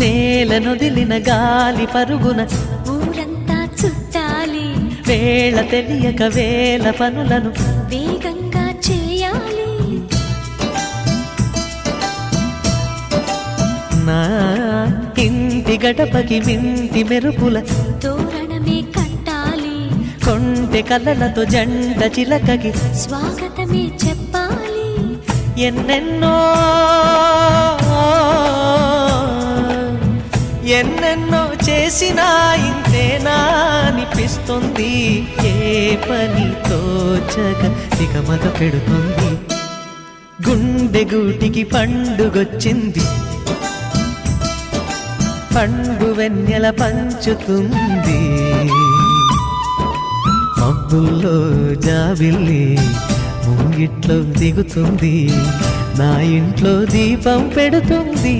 నేలనొదిలిన గాలి పరుగున ఊరంతా చుట్టాలి, వేళ తెలియక వేల పనులను వేగంగా చేయాలి. నా ఇంటి గడపకి వింటి మెరుపుల తోరణమే కట్టాలి, కొంటె కలలతో జంట చిలకకి స్వాగతమే చెప్పాలి. ఎన్నెన్నో ఎన్నెన్నో చేసినా ఇంతేనా అనిపిస్తుంది. ఏ పని తోచక దిగమగ పెడుతుంది. గుండె గూటికి పండుగొచ్చింది, పండు వెన్నెల పంచుతుంది. మబ్బుల్లో జాబిల్లి ముంగిట్లో దిగుతుంది, నా ఇంట్లో దీపం పెడుతుంది.